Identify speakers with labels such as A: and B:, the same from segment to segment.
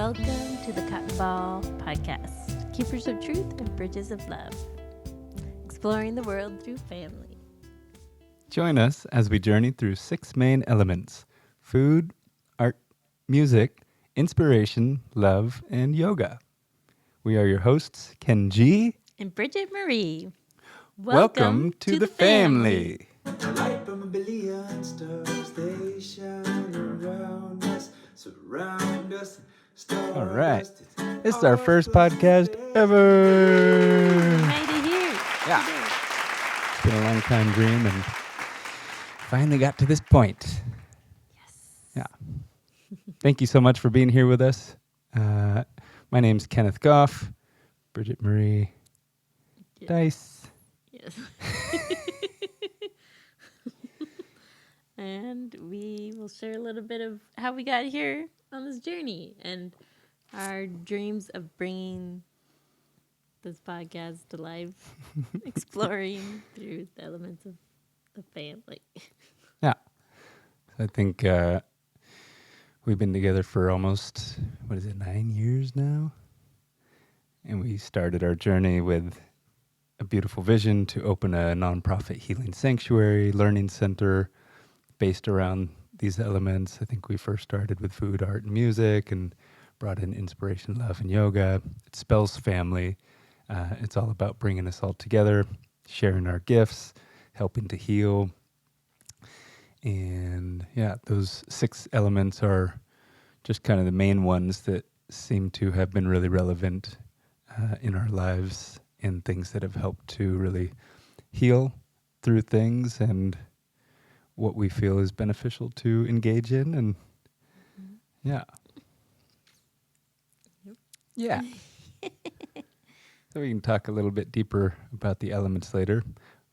A: Welcome to the KOT BOL Podcast, Keepers of Truth and Bridges of Love, exploring the world through family.
B: Join us as we journey through 6 main elements: food, art, music, inspiration, love, and yoga. We are your hosts, Ken G.
A: And Bridget Marie.
B: Welcome to the family.
C: Light from a billion stars, they shine around us, surround us.
B: All right. This is our first podcast ever.
A: Made it here.
B: Yeah. It's been a long time dream and finally got to this point.
A: Yes.
B: Yeah. Thank you so much for being here with us. My name's Kenneth Goff, Bridget Marie,
A: Yeah.
B: Dice.
A: Yes. And we will share a little bit of how we got here on this journey and our dreams of bringing this podcast to life, exploring through the elements of the family.
B: Yeah. I think we've been together for almost, 9 years now? And we started our journey with a beautiful vision to open a nonprofit healing sanctuary, learning center based around these elements. I think we first started with food, art, and music and brought in inspiration, love, and yoga. It spells family. It's all about bringing us all together, sharing our gifts, helping to heal. And yeah, those 6 elements are just kind of the main ones that seem to have been really relevant in our lives and things that have helped to really heal through things and what we feel is beneficial to engage in. And yeah.
A: Yep.
B: Yeah. So we can talk a little bit deeper about the elements later.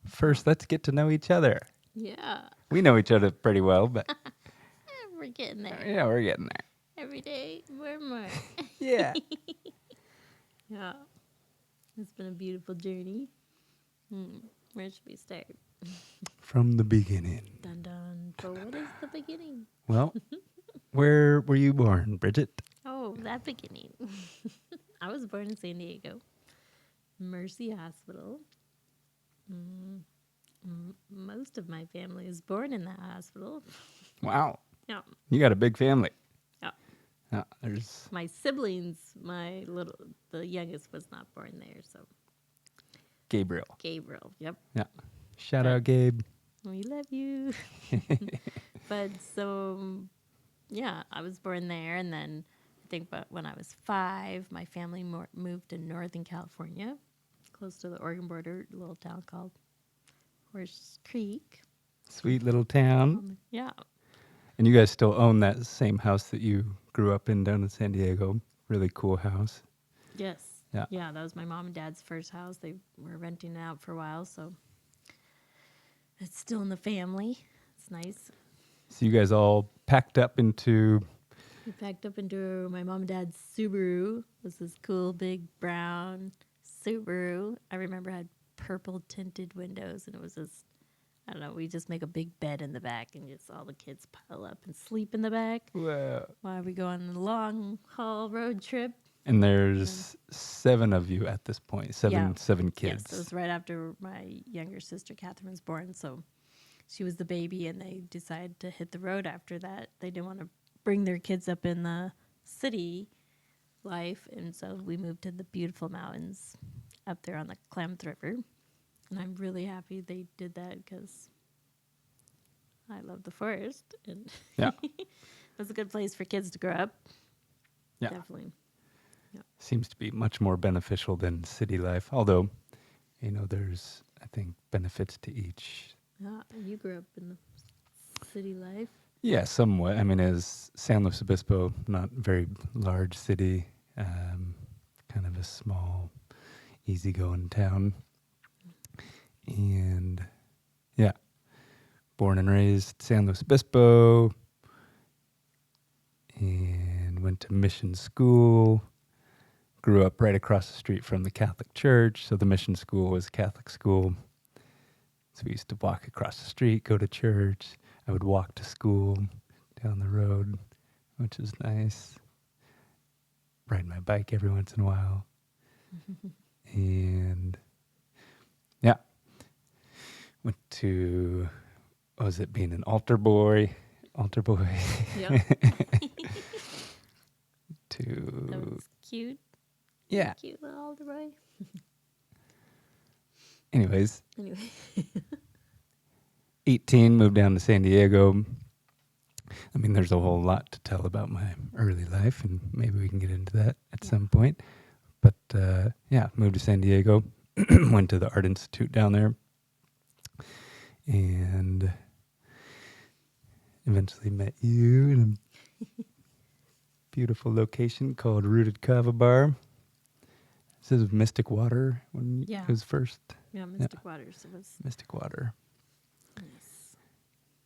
B: First, let's get to know each other.
A: Yeah.
B: We know each other pretty well, but
A: We're getting there.
B: yeah, we're getting there.
A: Every day, more and more.
B: Yeah.
A: Yeah. It's been a beautiful journey. Where should we start?
B: From the beginning.
A: Dun dun. So what is the beginning?
B: Well, where were you born, Bridget?
A: Oh, that beginning. I was born in San Diego. Mercy Hospital. Most of my family is born in that hospital.
B: Wow.
A: Yeah.
B: You got a big family.
A: Yeah.
B: Yeah, there's
A: My siblings, the youngest was not born there, so
B: Gabriel.
A: Gabriel. Yep.
B: Yeah. Shout out, Gabe.
A: We love you. But so, yeah, I was born there. And then I think when I was 5, my family moved to Northern California, close to the Oregon border, a little town called Horse Creek.
B: Sweet little town.
A: Yeah.
B: And you guys still own that same house that you grew up in down in San Diego. Really cool house.
A: Yes.
B: Yeah.
A: Yeah, that was my mom and dad's first house. They were renting it out for a while, so it's still in the family. It's nice.
B: So you guys all packed up into...
A: We packed up into my mom and dad's Subaru. It was this cool, big, brown Subaru. I remember it had purple tinted windows, and it was this, I don't know, we just make a big bed in the back, and just all the kids pile up and sleep in the back
B: Wow.
A: while we go on a long haul road trip.
B: And there's 7 of you at this point. Seven kids.
A: Yes, it was right after my younger sister, Catherine, was born, so she was the baby, and they decided to hit the road after that. They didn't want to bring their kids up in the city life, and so we moved to the beautiful mountains up there on the Klamath River. And I'm really happy they did that because I love the forest, and
B: Yeah.
A: it was a good place for kids to grow up.
B: Yeah.
A: Definitely.
B: Seems to be much more beneficial than city life. Although, there's, I think, benefits to each.
A: Yeah, you grew up in the city life.
B: Yeah, somewhat. I mean, as San Luis Obispo, not very large city, kind of a small, easygoing town. And yeah, born and raised San Luis Obispo, and went to mission school. Grew up right across the street from the Catholic Church, so the mission school was a Catholic school. So we used to walk across the street, go to church. I would walk to school down the road, which is nice. ride my bike every once in a while. And yeah, went to, what was it, being an altar boy?
A: Yep. That
B: To,
A: was cute.
B: yeah.
A: Cute little older boy.
B: Anyways,
A: Anyway.
B: 18, moved down to San Diego. I mean, there's a whole lot to tell about my early life, and maybe we can get into that at some point. But yeah, moved to San Diego, went to the Art Institute down there, and eventually met you in a beautiful location called Rooted Kava Bar. This is Mystic Water when
A: Yeah.
B: it was first.
A: Yeah, Mystic Waters. It was
B: Mystic Water.
A: nice.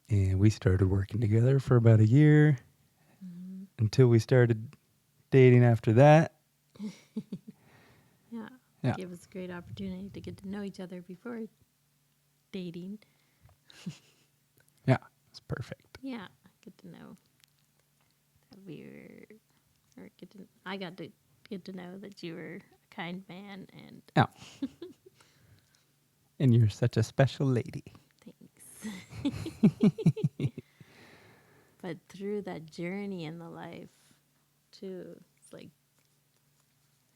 B: And we started working together for about a year until we started dating after that.
A: Yeah.
B: Yeah.
A: Gave us a great opportunity to get to know each other before dating.
B: Yeah, it's perfect.
A: Yeah. Get to know that I got to get to know that you were a kind man, and
B: Yeah. And you're such a special lady.
A: thanks. But through that journey in the life, too, it's like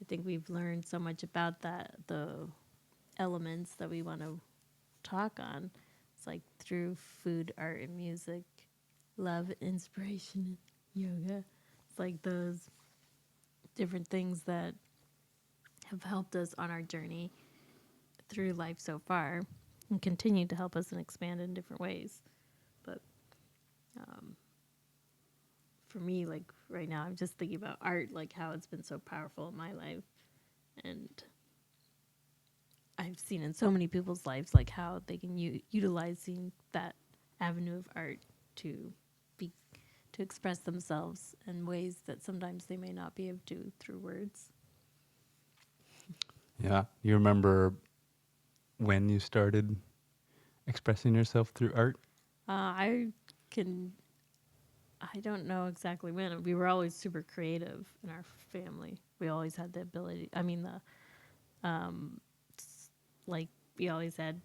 A: I think we've learned so much about the elements that we want to talk on. It's like through food, art, and music, love, inspiration, and yoga. It's like those different things that have helped us on our journey through life so far and continue to help us and expand in different ways. But for me, like right now, I'm just thinking about art, like how it's been so powerful in my life. And I've seen in so many people's lives, like how they can utilizing that avenue of art to be, to express themselves in ways that sometimes they may not be able to through words.
B: Yeah. You remember when you started expressing yourself through art?
A: I don't know exactly when. We were always super creative in our family. We always had the ability. I mean, like we always had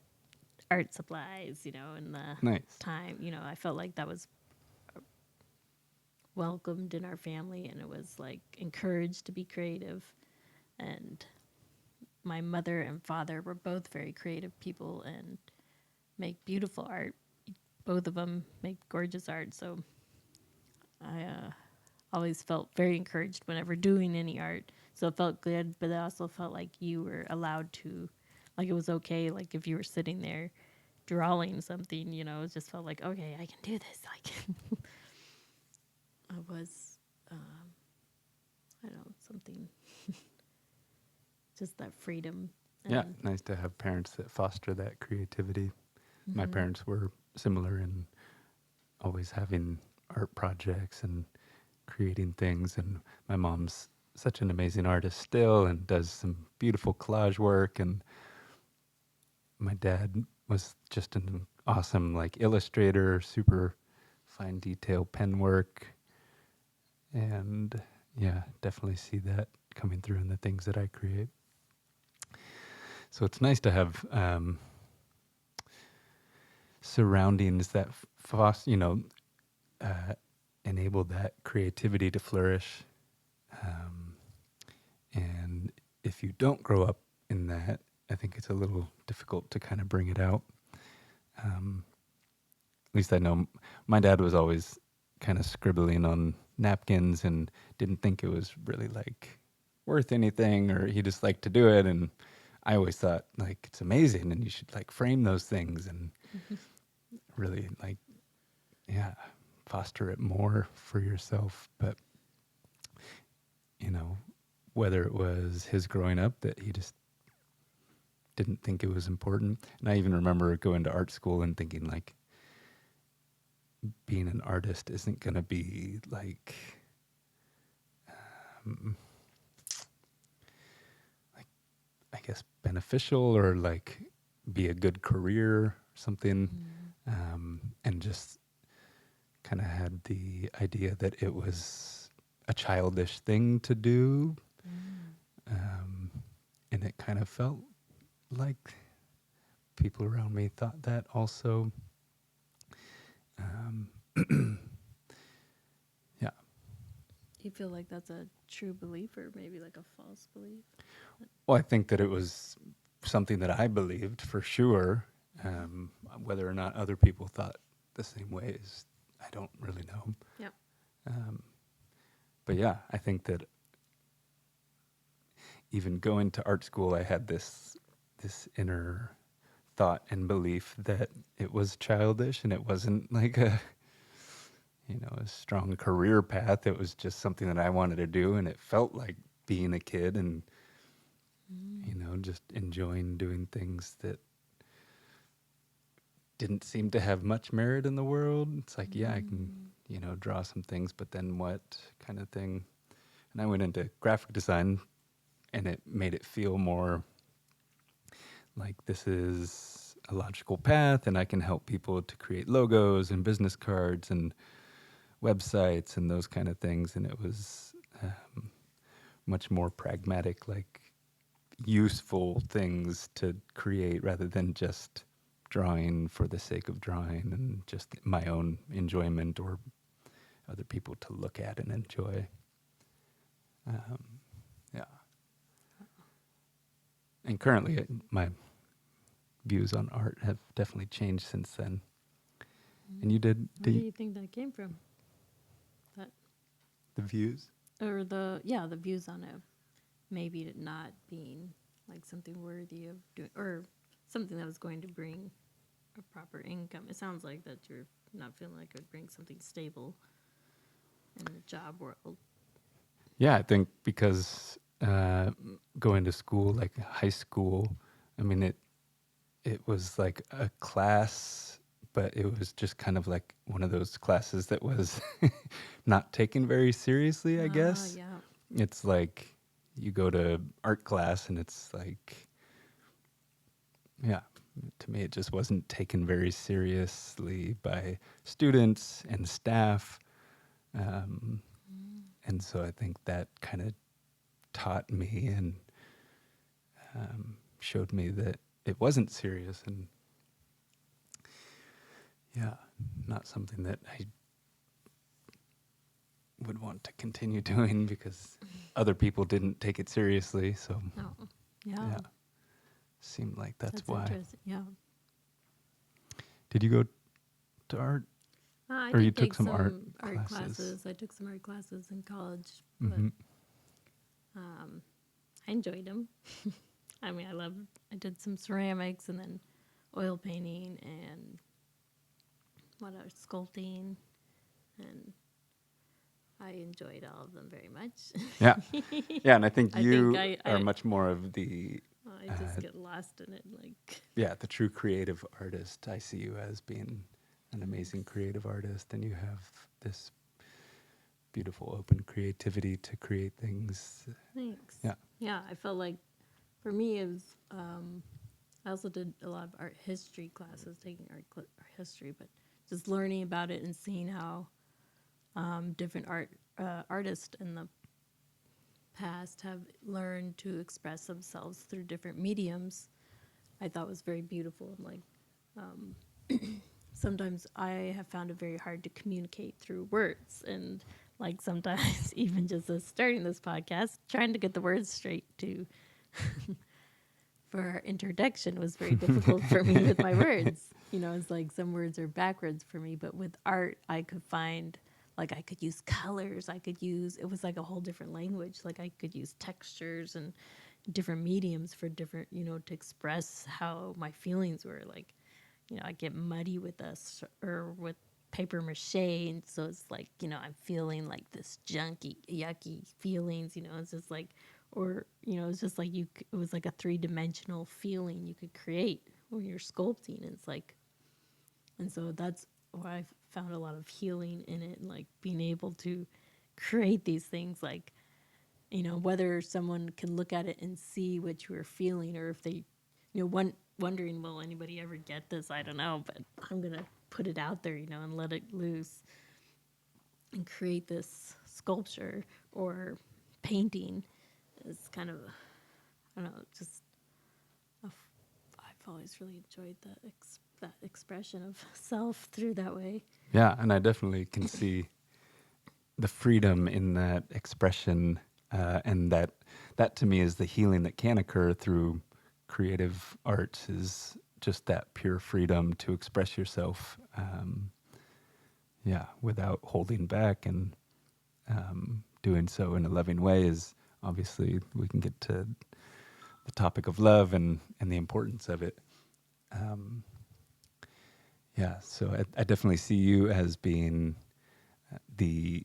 A: art supplies, and the
B: Nice.
A: time. I felt like that was welcomed in our family, and it was like encouraged to be creative. And my mother and father were both very creative people and make beautiful art. Both of them make gorgeous art. So I always felt very encouraged whenever doing any art. So it felt good, but I also felt like you were allowed to, like it was okay. Like if you were sitting there drawing something, it just felt like, okay, I can do this. Like I was, I don't know, something, just that freedom.
B: Yeah, nice to have parents that foster that creativity. My parents were similar in always having art projects and creating things, and my mom's such an amazing artist still and does some beautiful collage work, and my dad was just an awesome like illustrator, super fine detail pen work, and yeah, definitely see that coming through in the things that I create. So it's nice to have surroundings that enable that creativity to flourish. And if you don't grow up in that, I think it's a little difficult to kind of bring it out. At least I know my dad was always kind of scribbling on napkins and didn't think it was really like worth anything, or he just liked to do it. And I always thought like it's amazing and you should like frame those things and really like, yeah, foster it more for yourself. But, whether it was his growing up that he just didn't think it was important. And I even remember going to art school and thinking like being an artist isn't going to be like, I guess beneficial or like be a good career or something. And just kind of had the idea that it was a childish thing to do. And it kind of felt like people around me thought that also. Yeah.
A: Do you feel like that's a true belief or maybe like a false belief?
B: Well, I think that it was something that I believed for sure. Whether or not other people thought the same way is, I don't really know.
A: Yep.
B: But yeah, I think that even going to art school, I had this inner thought and belief that it was childish and it wasn't like a strong career path. It was just something that I wanted to do, and it felt like being a kid and just enjoying doing things that didn't seem to have much merit in the world. It's like, yeah, I can, draw some things, but then what kind of thing? And I went into graphic design, and it made it feel more like this is a logical path, and I can help people to create logos and business cards and websites and those kind of things. And it was much more pragmatic, like useful things to create rather than just drawing for the sake of drawing and just my own enjoyment or other people to look at and enjoy. Yeah. And currently, my views on art have definitely changed since then. And you did
A: Where do you think that came from? That
B: the views?
A: or the views on it, maybe it not being like something worthy of doing or something that was going to bring a proper income. It sounds like that you're not feeling like it would bring something stable in the job world.
B: Yeah, I think because going to school, like high school, I mean, it was like a class, but it was just kind of like one of those classes that was not taken very seriously, I guess.
A: Yeah.
B: It's like you go to art class and it's like, yeah, to me, it just wasn't taken very seriously by students and staff. And so I think that kind of taught me and showed me that it wasn't serious and, yeah, not something that I would want to continue doing because other people didn't take it seriously. So,
A: Oh, yeah.
B: yeah, seemed like that's why.
A: Interesting. Yeah.
B: Did you go to art?
A: I
B: Or
A: did
B: you took
A: take
B: some art
A: classes.
B: classes.
A: I took some art classes in college,
B: Mm-hmm.
A: but I enjoyed them. I mean, I did some ceramics and then oil painting and what else, sculpting, and I enjoyed all of them very much.
B: Yeah, yeah, and I think
A: I
B: you
A: think
B: are much more of the
A: I just get lost in it, like.
B: the true creative artist. I see you as being an amazing creative artist, and you have this beautiful open creativity to create things.
A: Thanks.
B: Yeah.
A: Yeah, I felt like for me it was. I also did a lot of art history classes, taking art history, but just learning about it and seeing how different artists in the past have learned to express themselves through different mediums, I thought was very beautiful. And like sometimes I have found it very hard to communicate through words, and like sometimes even just as starting this podcast, trying to get the words straight to for our introduction was very difficult for me with my words. It's like some words are backwards for me, but with art, I could find, like, I could use colors. It was like a whole different language. Like, I could use textures and different mediums for different, to express how my feelings were. Like, I get muddy with or with paper mache. And so it's like, I'm feeling like this junky, yucky feelings, it's just like, or it's just like it was like a 3-dimensional feeling you could create when you're sculpting. It's like, and so that's why I found a lot of healing in it, and like being able to create these things, like whether someone can look at it and see what you were feeling, or if they wondering, will anybody ever get this? I don't know, but I'm gonna put it out there, and let it loose and create this sculpture or painting is kind of, I don't know, just, I've always really enjoyed that expression of self through that way.
B: Yeah, and I definitely can see the freedom in that expression, and that to me is the healing that can occur through creative arts, is just that pure freedom to express yourself, without holding back, and doing so in a loving way. Is obviously, we can get to the topic of love and the importance of it. So I definitely see you as being the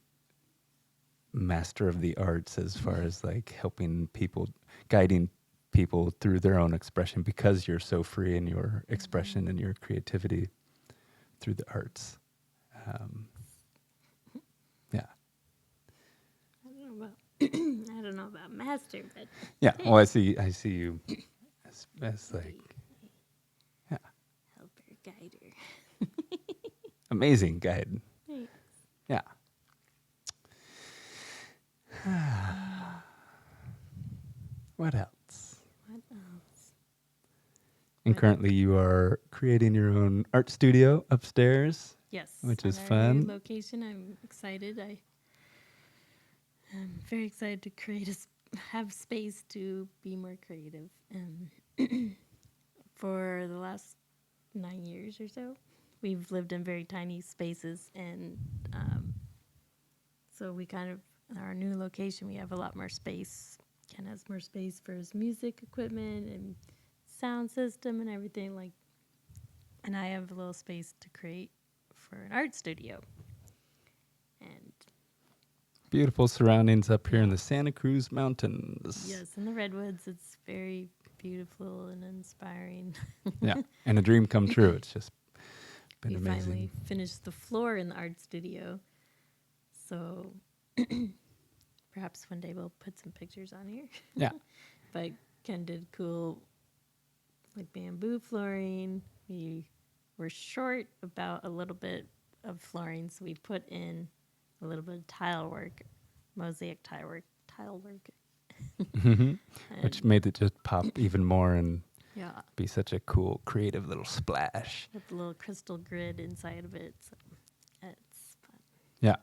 B: master of the arts, as far as like helping people, guiding people through their own expression, because you're so free in your expression and your creativity through the arts. Yeah.
A: I don't know about master, but
B: Yeah. Well, I see you as like, yeah,
A: helper, guider.
B: amazing guide.
A: Thanks.
B: Yeah. What else?
A: What else?
B: And currently you are creating your own art studio upstairs.
A: Yes,
B: Which is
A: on our
B: fun.
A: new location. I'm excited. I'm very excited to have space to be more creative. For the last 9 years or so, we've lived in very tiny spaces, and so we kind of, in our new location, we have a lot more space. Ken has more space for his music equipment and sound system and everything, like, and I have a little space to create for an art studio. And
B: Beautiful surroundings up here in the Santa Cruz Mountains.
A: yes, in the redwoods, it's very beautiful and inspiring.
B: Yeah, and a dream come true. It's just been
A: We
B: amazing.
A: finally finished the floor in the art studio, so perhaps one day we'll put some pictures on here.
B: Yeah.
A: But Ken did cool, like, bamboo flooring. We were short about a little bit of flooring, so we put in a little bit of tile work, mosaic tile work.
B: Which made it just pop even more and
A: Yeah,
B: be such a cool, creative little splash.
A: with a little crystal grid inside of it. So it's fun.
B: Yeah.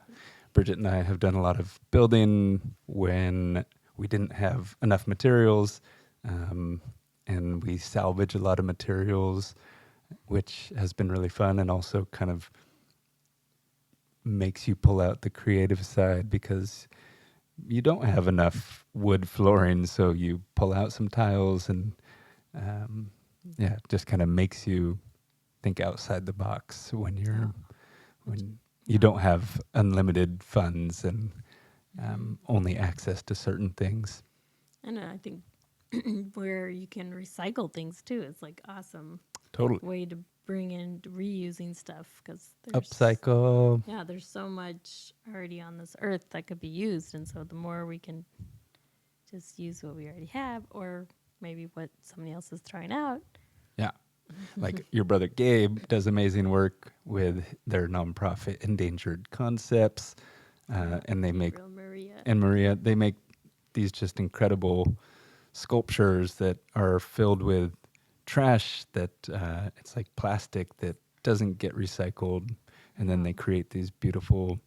B: Bridget and I have done a lot of building when we didn't have enough materials, and we salvage a lot of materials, which has been really fun, and also kind of makes you pull out the creative side, because you don't have enough wood flooring, so you pull out some tiles, and it just kind of makes you think outside the box when you don't have unlimited funds and only access to certain things.
A: And I think where you can recycle things too is like awesome
B: Totally.
A: way to bring in reusing stuff, because
B: Upcycle.
A: yeah, there's so much already on this earth that could be used, and so the more we can just use what we already have, or maybe what somebody else is throwing out.
B: Yeah. Like your brother Gabe does amazing work with their nonprofit Endangered Concepts, and they make,
A: Real Maria.
B: and Maria, they make these just incredible sculptures that are filled with trash that it's like plastic that doesn't get recycled, and then they create these beautiful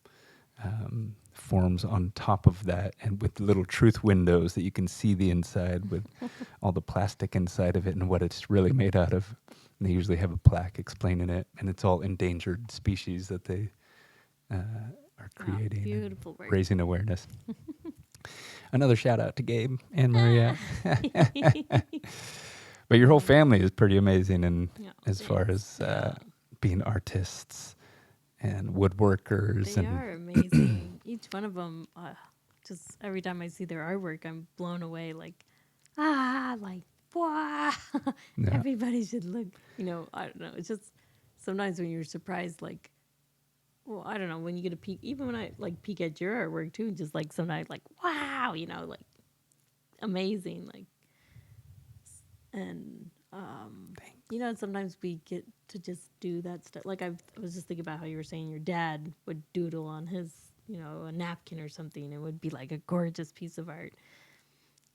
B: forms on top of that, and with little truth windows that you can see the inside with all the plastic inside of it and what it's really made out of. And they usually have a plaque explaining it, and it's all endangered species that they are creating,
A: beautiful
B: and
A: work.
B: raising awareness. Another shout out to Gabe and Maria. But your whole family is pretty amazing, and
A: Yeah,
B: as far
A: thanks.
B: as being artists and woodworkers,
A: They
B: and
A: are amazing. Each one of them, just every time I see their artwork, I'm blown away. Like, like, wow.
B: Yeah.
A: Everybody should look, I don't know. It's just sometimes when you're surprised, like, well, I don't know, when you get a peek, even when I like peek at your artwork too, just like sometimes like, wow, like amazing. Like, and, sometimes we get to just do that stuff. Like I was just thinking about how you were saying your dad would doodle on his a napkin or something, it would be like a gorgeous piece of art.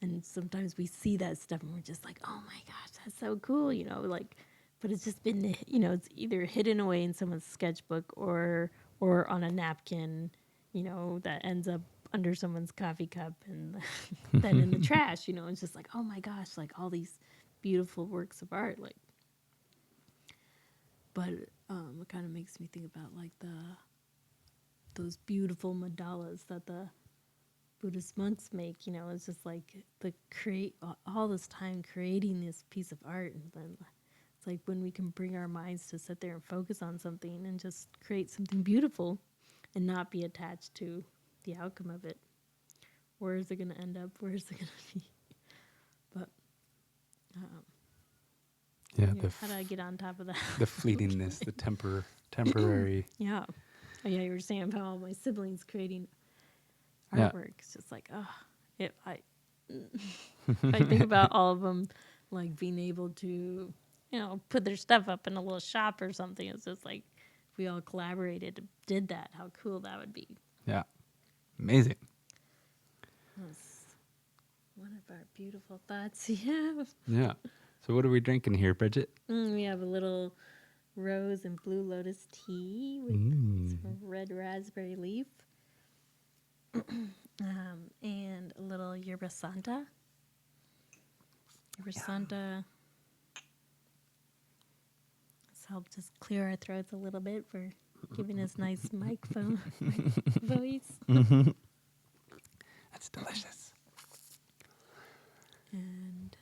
A: And sometimes we see that stuff and we're just like, oh my gosh, that's so cool, like, but it's just been, it's either hidden away in someone's sketchbook or on a napkin, that ends up under someone's coffee cup and then in the trash, it's just like, oh my gosh, like all these beautiful works of art, like, but it kind of makes me think about like those beautiful mandalas that the Buddhist monks make, it's just like all this time creating this piece of art, and then it's like when we can bring our minds to sit there and focus on something and just create something beautiful and not be attached to the outcome of it. Where is it going to end up? Where is it going to be? But how do I get on top of that?
B: The fleetingness, the temporary.
A: Yeah. Oh yeah, you were saying about all my siblings creating
B: Yeah.
A: artwork. It's just like, I think about all of them, like being able to, put their stuff up in a little shop or something. It's just like if we all collaborated and did that, how cool that would be.
B: Yeah. Amazing.
A: That's one of our beautiful thoughts. Yeah.
B: Yeah. So what are we drinking here, Bridget?
A: We have a little rose and blue lotus tea with some red raspberry leaf. And a little yerba santa. Yerba Santa has helped us clear our throats a little bit for giving us nice microphone voice.
B: That's delicious.
A: And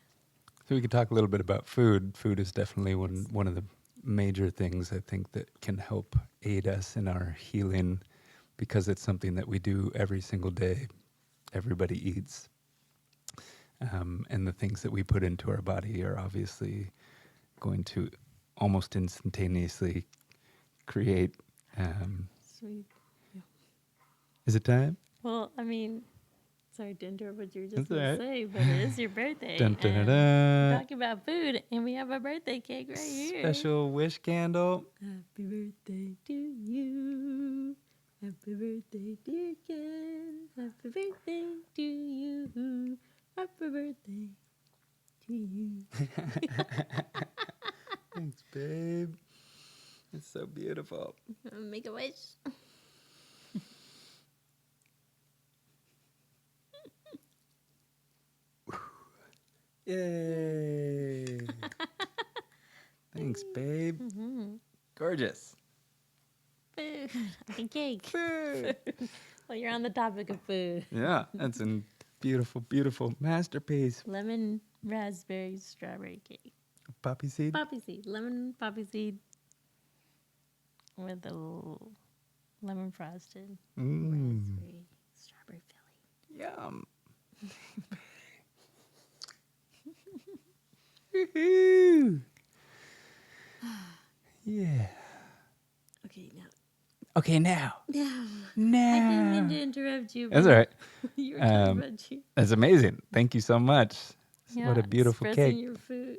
B: So we could talk a little bit about food. Food is definitely one of the major things I think that can help aid us in our healing, because it's something that we do every single day. Everybody eats. And the things that we put into our body are obviously going to almost instantaneously create...
A: sweet. Yeah.
B: Is it time?
A: Well, I mean, sorry to interrupt what you were
B: That's
A: just going
B: all
A: to
B: right.
A: say, but it is your birthday.
B: Dun, dun, dun,
A: and
B: dun.
A: we're talking about food, and we have a birthday cake right here.
B: Special wish candle.
A: Happy birthday to you. Happy birthday, dear Ken. Happy birthday to you. Happy birthday to you.
B: Thanks, babe. It's so beautiful.
A: Make a wish.
B: Yay. Thanks, babe. Gorgeous.
A: Food. A cake.
B: Food.
A: Well, you're on the topic of food.
B: Yeah, that's a beautiful, beautiful masterpiece.
A: Lemon, raspberry, strawberry cake.
B: Poppy seed.
A: Poppy seed. Lemon poppy seed with a little lemon frosted raspberry strawberry filling.
B: Yum. Woohoo. Yeah.
A: Okay, now.
B: Okay, now.
A: Yeah.
B: Now.
A: I didn't mean to interrupt you.
B: That's
A: but
B: all right.
A: You were talking about you.
B: That's amazing. Thank you so much.
A: Yeah,
B: What a beautiful
A: expressing
B: cake.
A: your food.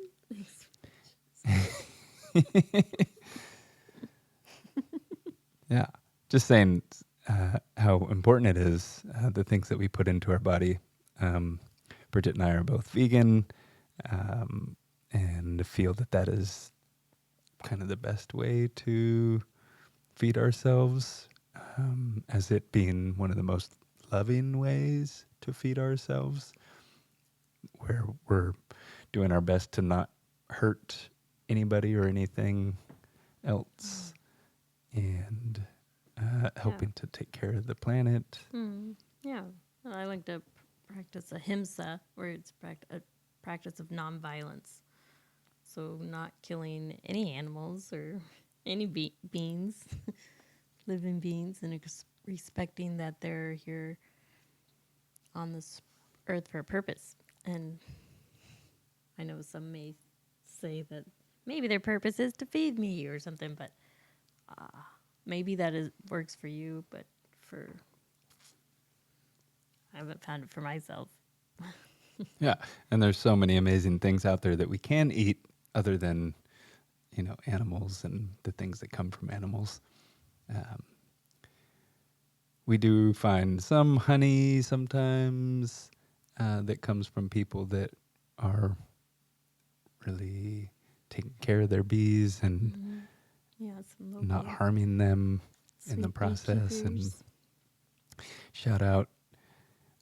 B: Yeah. Just saying how important it is, the things that we put into our body. Bridget and I are both vegan, and feel that is kind of the best way to feed ourselves, as it being one of the most loving ways to feed ourselves, where we're doing our best to not hurt anybody or anything else, and helping to take care of the planet.
A: Yeah. Well, I like to practice ahimsa, where it's a practice of nonviolence. So not killing any animals or any beings, living beings, and respecting that they're here on this earth for a purpose. And I know some may say that maybe their purpose is to feed me or something, but maybe that works for you, but I haven't found it for myself.
B: Yeah, and there's so many amazing things out there that we can eat other than, animals and the things that come from animals. we do find some honey sometimes that comes from people that are really taking care of their bees and
A: Yeah, some local
B: not harming them in the
A: sweet
B: process. And
A: beekeepers.
B: shout out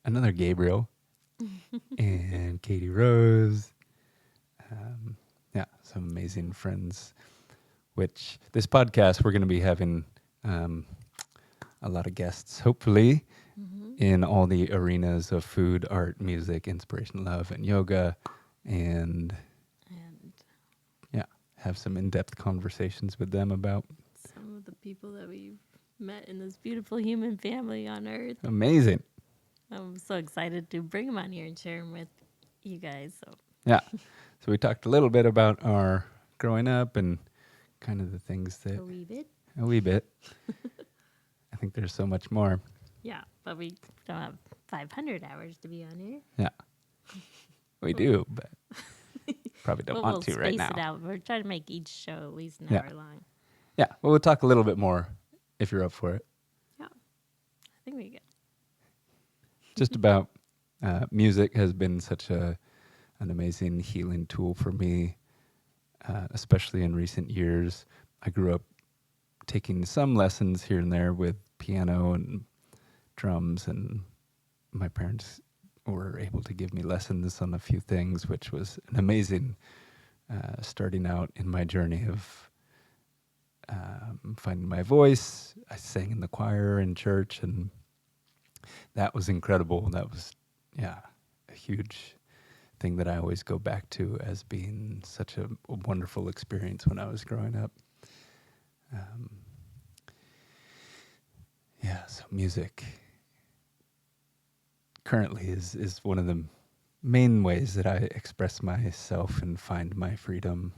B: another Gabriel and Katie Rose. Yeah, some amazing friends. Which this podcast, we're going to be having a lot of guests, hopefully, in all the arenas of food, art, music, inspiration, love, and yoga. And
A: And
B: yeah, have some in-depth conversations with them about
A: some of the people that we've met in this beautiful human family on Earth.
B: amazing.
A: I'm so excited to bring them on here and share them with you guys. So
B: Yeah. So we talked a little bit about our growing up and kind of the things that
A: a wee bit.
B: a wee bit. I think there's so much more.
A: Yeah, but we don't have 500 hours to be on here.
B: Yeah. We do, but probably don't
A: But
B: want
A: we'll
B: to
A: space
B: right now.
A: it out. We're trying to make each show at least an
B: Yeah.
A: hour long.
B: Yeah. Well, we'll talk a little bit more if you're up for it.
A: Yeah, I think we get.
B: Just about music has been such an amazing healing tool for me, especially in recent years. I grew up taking some lessons here and there with piano and drums, and my parents were able to give me lessons on a few things, which was an amazing starting out in my journey of finding my voice. I sang in the choir in church, and that was incredible. That was, yeah, a huge thing that I always go back to as being such a wonderful experience when I was growing up. Yeah, so music currently is one of the main ways that I express myself and find my freedom.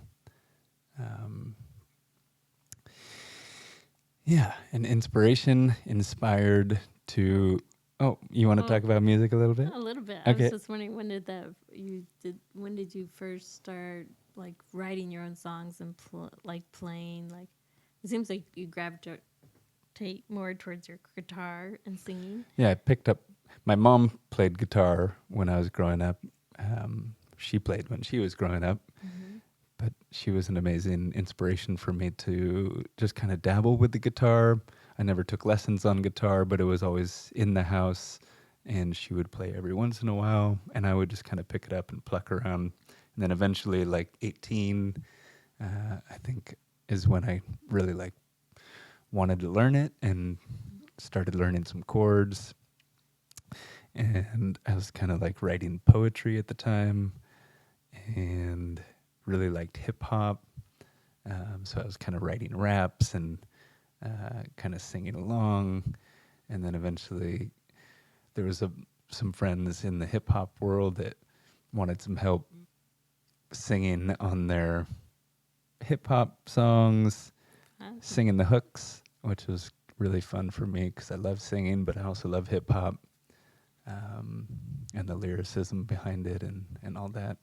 B: Yeah, and inspiration inspired to. Oh, you want to talk about music a little bit?
A: A little bit. I
B: Okay.
A: was just wondering when did you first start like writing your own songs and playing? Like it seems like you gravitate more towards your guitar and singing.
B: Yeah, I picked up. My mom played guitar when I was growing up. She played when she was growing up, but she was an amazing inspiration for me to just kind of dabble with the guitar. I never took lessons on guitar, but it was always in the house, and she would play every once in a while, and I would just kind of pick it up and pluck around. And then eventually, like 18, I think is when I really wanted to learn it and started learning some chords. And I was kind of like writing poetry at the time and really liked hip hop. So I was kind of writing raps and kind of singing along. And then eventually there was some friends in the hip hop world that wanted some help singing on their hip hop songs, singing the hooks, which was really fun for me because I love singing, but I also love hip hop. And the lyricism behind it and all that.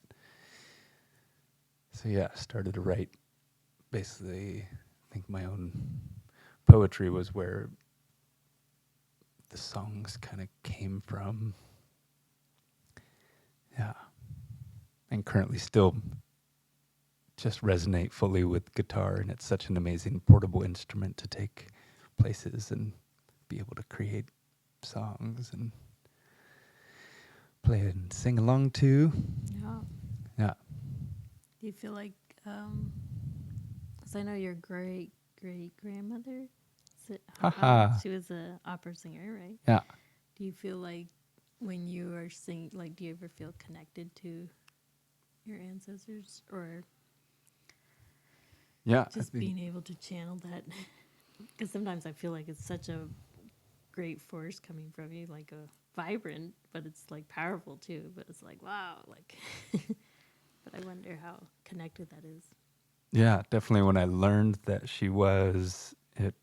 B: So yeah, I started to write basically, I think my own poetry was where the songs kind of came from. Yeah. And currently still just resonate fully with guitar, and it's such an amazing portable instrument to take places and be able to create songs and play and sing along to.
A: Yeah.
B: Yeah.
A: Do you feel like, because I know your great grandmother, she was an opera singer, right?
B: Yeah.
A: Do you feel like when you are singing, like, do you ever feel connected to your ancestors, or
B: Yeah.
A: just being able to channel that? Because sometimes I feel like it's such a great force coming from you, like a vibrant, but it's like powerful too. But it's like, wow, like. But I wonder how connected that is.
B: Yeah, definitely. When I learned that she was, it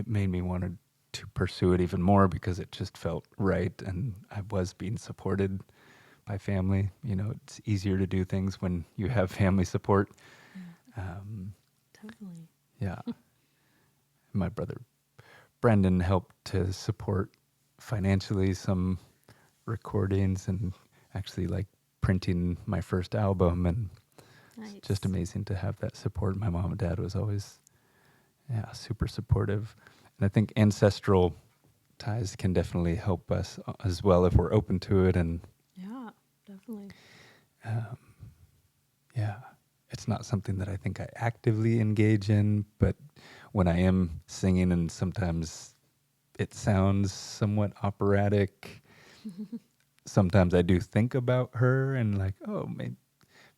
B: made me want to pursue it even more because it just felt right, and I was being supported by family. You know, it's easier to do things when you have family support.
A: Yeah. Totally.
B: Yeah. My brother Brendan helped to support financially some recordings and actually like printing my first album, and
A: Nice.
B: it's just amazing to have that support. My mom and dad was always super supportive, and I think ancestral ties can definitely help us as well if we're open to it. And
A: Yeah, definitely.
B: it's not something that I think I actively engage in, but when I am singing and sometimes it sounds somewhat operatic, sometimes I do think about her and like, oh,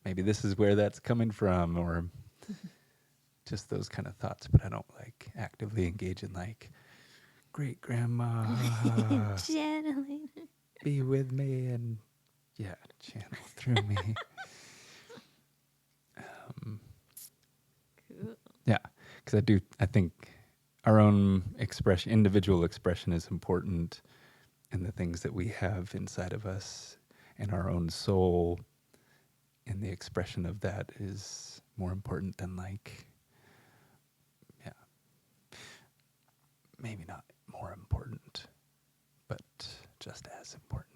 B: maybe this is where that's coming from, or just those kind of thoughts. But I don't like actively engage in like, great grandma,
A: Channeling.
B: be with me and channel through me.
A: Cool.
B: Yeah, because I think our own individual expression is important, and the things that we have inside of us and our own soul, and the expression of that is more important than maybe not more important, but just as important.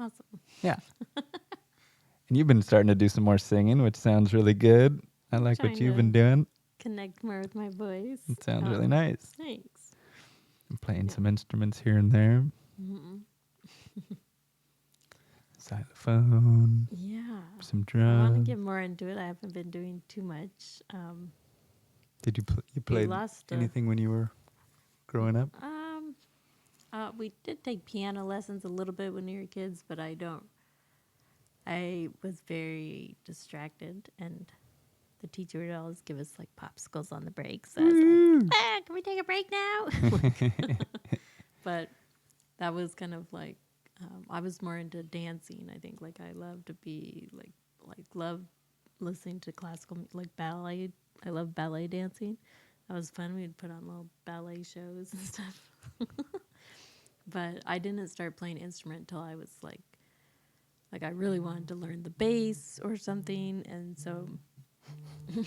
A: Awesome.
B: Yeah. And you've been starting to do some more singing, which sounds really good. I like what
A: Trying
B: you've
A: to
B: been doing.
A: Connect more with my voice.
B: It sounds really nice.
A: Thanks.
B: I'm playing
A: Yeah.
B: some instruments here and there.
A: Mm-mm.
B: Xylophone,
A: Yeah.
B: some
A: I want to
B: drums.
A: get more into it. I haven't been doing too much.
B: Did you play
A: lost a-
B: anything when you were growing up?
A: We did take piano lessons a little bit when we were kids, but I was very distracted, and the teacher would always give us like popsicles on the breaks. So I was like, can we take a break now? But that was kind of like, I was more into dancing. I think like I love to be love listening to classical, like ballet. I love ballet dancing. That was fun. We'd put on little ballet shows and stuff. But I didn't start playing instrument until I was like I really wanted to learn the bass or something, and so.
B: I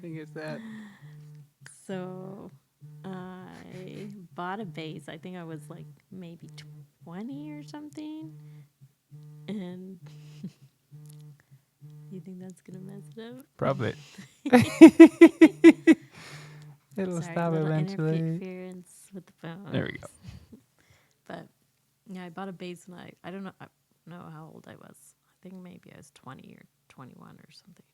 B: think it's that.
A: So I bought a bass. I think I was like maybe 20 or something, and you think that's gonna mess it up?
B: Probably. It'll
A: Sorry,
B: stop
A: little
B: eventually.
A: interference with the phone.
B: There we go.
A: But yeah, I bought a bass, and I don't know how old I was. I think maybe I was 20 or 21 or something.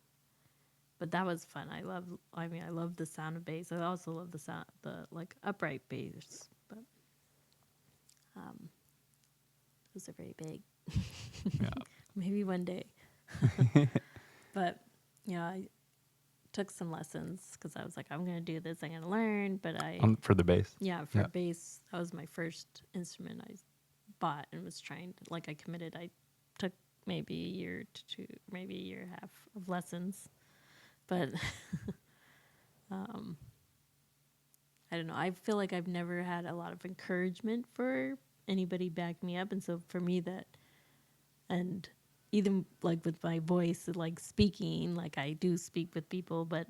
A: But that was fun. I love the sound of bass. I also love the like upright bass. But those are very big.
B: Yeah.
A: Maybe one day. But I took some lessons because I was like, I'm gonna do this. I'm gonna learn. But
B: For the bass.
A: for bass, that was my first instrument I bought and was trying to, I committed. I took maybe a year to two, maybe a year and a half of lessons. But I don't know. I feel like I've never had a lot of encouragement for anybody back me up. And so for me and even like with my voice, like speaking, like I do speak with people, but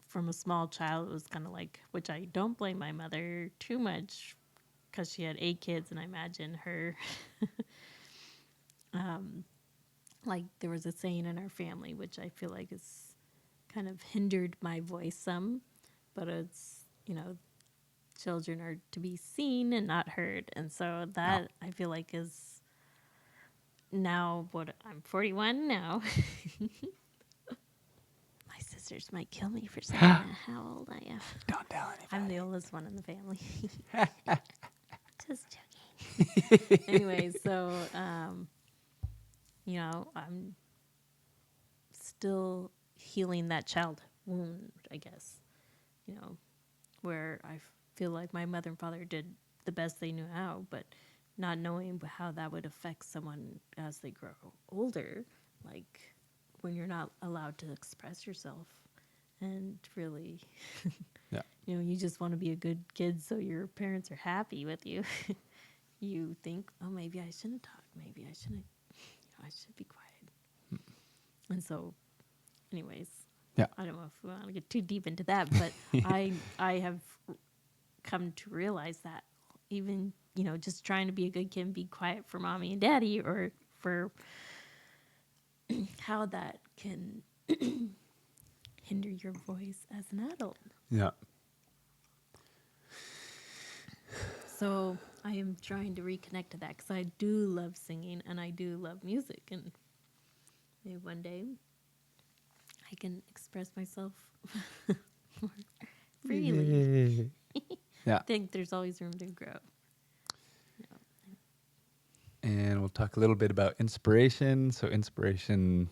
A: from a small child, it was kind of like, which I don't blame my mother too much because she had 8 kids, and I imagine her, like there was a saying in our family, which I feel like is kind of hindered my voice some, but it's, children are to be seen and not heard. And so that I feel like is now I'm 41 now. My sisters might kill me for saying how old I am.
B: Don't tell anybody.
A: I'm the oldest one in the family. Just joking. Anyway, so, I'm still healing that child wound, I guess, where I feel like my mother and father did the best they knew how, but not knowing how that would affect someone as they grow older, like when you're not allowed to express yourself and really,
B: Yeah.
A: you just want to be a good kid so your parents are happy with you. You think, oh, maybe I shouldn't talk. Maybe I shouldn't, I should be quiet. And so anyways,
B: Yeah.
A: I don't know if we want to get too deep into that, but I have come to realize that even, just trying to be a good kid and be quiet for mommy and daddy, or for how that can hinder your voice as an adult.
B: Yeah.
A: So I am trying to reconnect to that because I do love singing and I do love music, and maybe one day I can express myself more freely.
B: Yeah.
A: I think there's always room to grow.
B: And we'll talk a little bit about inspiration. So inspiration,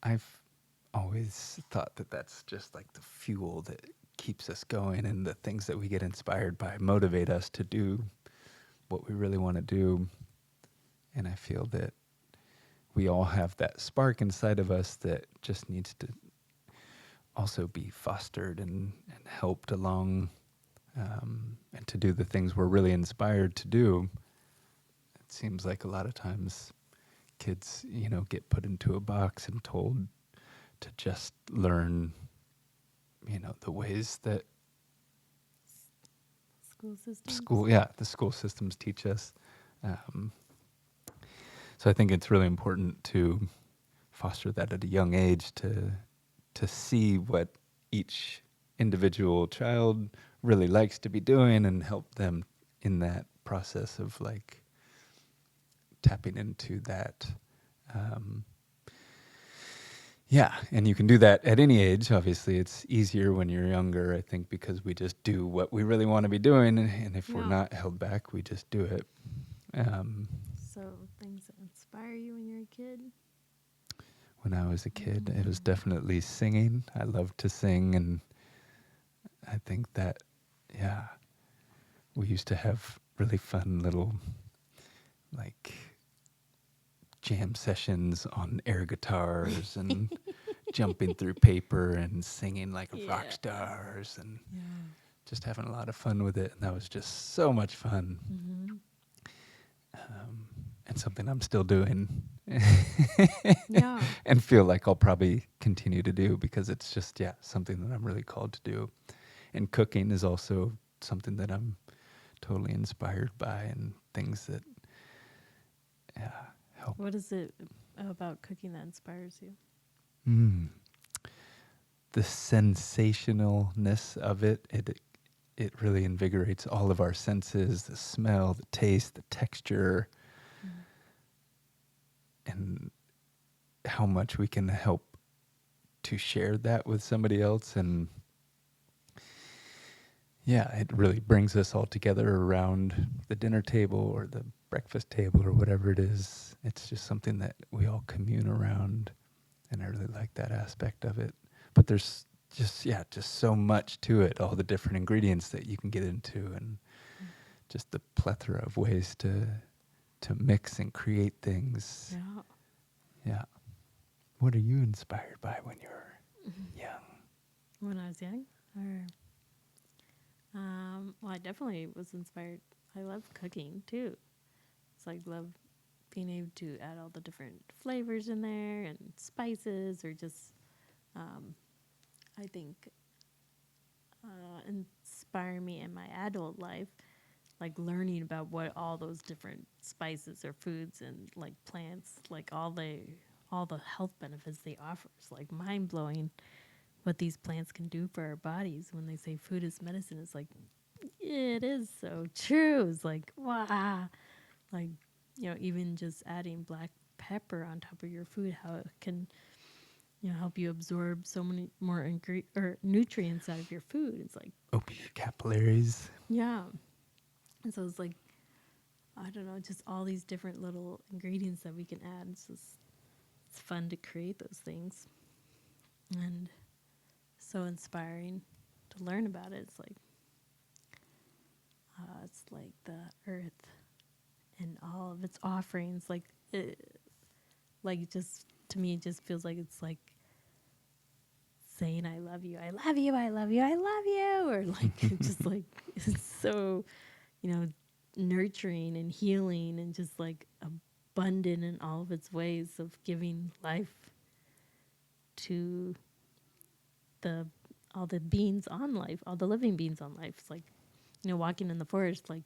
B: I've always thought that that's just like the fuel that keeps us going, and the things that we get inspired by motivate us to do what we really want to do. And I feel that we all have that spark inside of us that just needs to also be fostered and helped along, and to do the things we're really inspired to do. It seems like a lot of times kids, get put into a box and told to just learn, the ways that
A: School system.
B: the school systems teach us. So I think it's really important to foster that at a young age, to see what each individual child really likes to be doing, and help them in that process of like tapping into that. And you can do that at any age. Obviously, it's easier when you're younger, I think, because we just do what we really want to be doing, and if we're not held back, we just do it.
A: So things that inspire you when you're a kid?
B: When I was a kid, it was definitely singing. I loved to sing, and I think that, we used to have really fun little, like, jam sessions on air guitars and jumping through paper and singing like rock stars, and just having a lot of fun with it. And that was just so much fun.
A: Mm-hmm.
B: And something I'm still doing.
A: Yeah.
B: And feel like I'll probably continue to do, because it's just, something that I'm really called to do. And cooking is also something that I'm totally inspired by, and things that, help.
A: What is it about cooking that inspires you?
B: The sensationalness of it really invigorates all of our senses: the smell, the taste, the texture, and how much we can help to share that with somebody else. And it really brings us all together around the dinner table or the breakfast table or whatever it is. It's just something that we all commune around, and I really like that aspect of it. But there's just so much to it, all the different ingredients that you can get into, and just the plethora of ways to mix and create things. Yeah. What are you inspired by when you're young?
A: When I was young? Well, I definitely was inspired. I love cooking too. It's like love being able to add all the different flavors in there and spices, or just, I think, inspire me in my adult life, like learning about what all those different spices or foods and like plants, like all the health benefits they offer. It's like mind blowing what these plants can do for our bodies. When they say food is medicine, it's like, it is so true. It's like, wow. Like, even just adding black pepper on top of your food, how it can, help you absorb so many more nutrients out of your food. It's like,
B: open your capillaries.
A: yeah. And so it's like, I don't know, just all these different little ingredients that we can add. It's fun to create those things. And so inspiring to learn about it. It's like the earth and all of its offerings. Like just to me, it just feels like it's like saying, "I love you, I love you, I love you, I love you," or like just like it's so, nurturing and healing, and just like abundant in all of its ways of giving life to all the beings on life, all the living beings on life. It's like, walking in the forest, like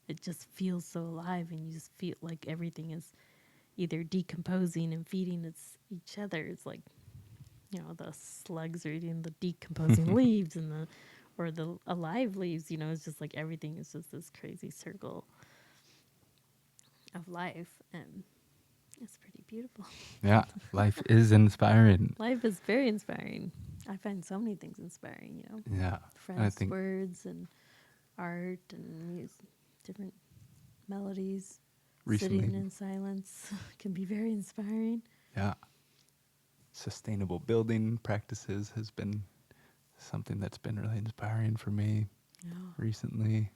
A: it just feels so alive, and you just feel like everything is either decomposing and feeding each other. It's like, the slugs are eating the decomposing leaves or the alive leaves. It's just like everything is just this crazy circle of life, and it's pretty beautiful.
B: Yeah, life is inspiring.
A: Life is very inspiring. I find so many things inspiring,
B: Yeah,
A: Friends'
B: think
A: words and art and music, different melodies.
B: recently,
A: Sitting in silence can be very inspiring.
B: yeah, sustainable building practices has been something that's been really inspiring for me
A: Yeah.
B: recently,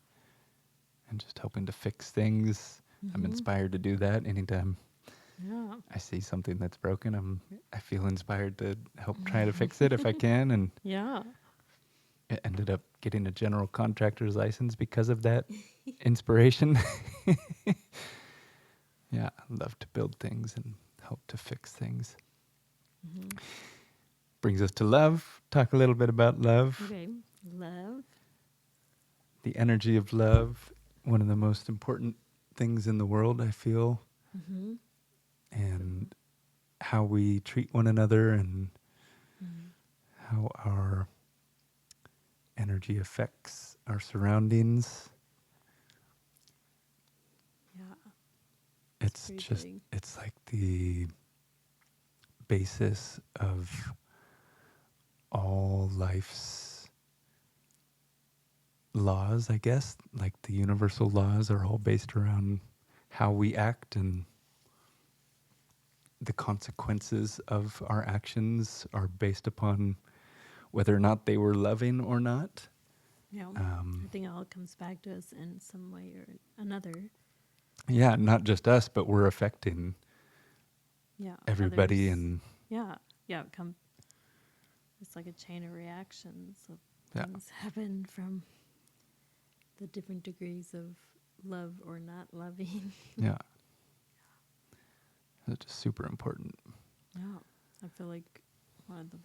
B: and just hoping to fix things. I'm inspired to do that anytime
A: Yeah.
B: I see something that's broken. I feel inspired to help try to fix it if I can, and
A: Yeah.
B: it ended up getting a general contractor's license because of that inspiration. Yeah, I love to build things and help to fix things. Brings us to love. Talk a little bit about love.
A: Okay. Love.
B: The energy of love, one of the most important things in the world, I feel.
A: Mm-hmm.
B: And how we treat one another and how our energy affects our surroundings.
A: Yeah.
B: It's
A: pretty
B: just,
A: big.
B: it's like the basis of all life's laws, I guess. Like the universal laws are all based around how we act, and the consequences of our actions are based upon whether or not they were loving or not.
A: Yeah. I think it all comes back to us in some way or another.
B: Yeah, not just us, but we're affecting
A: Yeah.
B: everybody.
A: Others.
B: And
A: Yeah. Yeah. It's like a chain of reactions of
B: yeah,
A: things happen from the different degrees of love or not loving.
B: yeah, it's just super important.
A: Yeah. I feel like one of the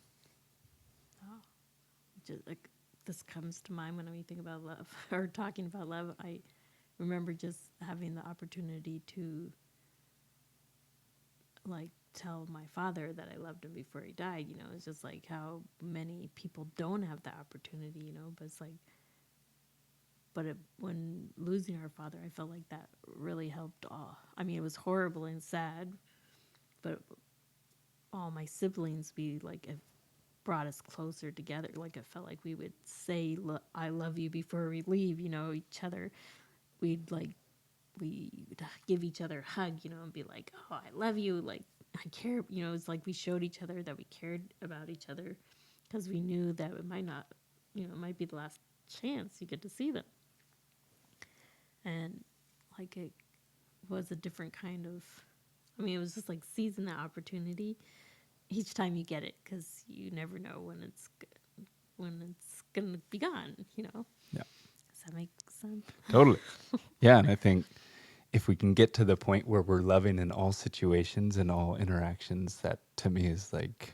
A: just like this comes to mind when we think about love or talking about love. I remember just having the opportunity to like tell my father that I loved him before he died. It's just like how many people don't have the opportunity, but it's like, when losing our father, I felt like that really helped. I mean, it was horrible and sad, but all my siblings, we like have brought us closer together. Like I felt like we would say "I love you" before we leave. Each other. We would give each other a hug. And be like, "Oh, I love you." Like I care. It's like we showed each other that we cared about each other because we knew that it might not. It might be the last chance you get to see them. And like it was a different kind of. I mean, it was just like seizing the opportunity each time you get it, because you never know when it's gonna be gone.
B: Yeah,
A: Does that make sense?
B: totally. Yeah, and I think if we can get to the point where we're loving in all situations and all interactions, that to me is like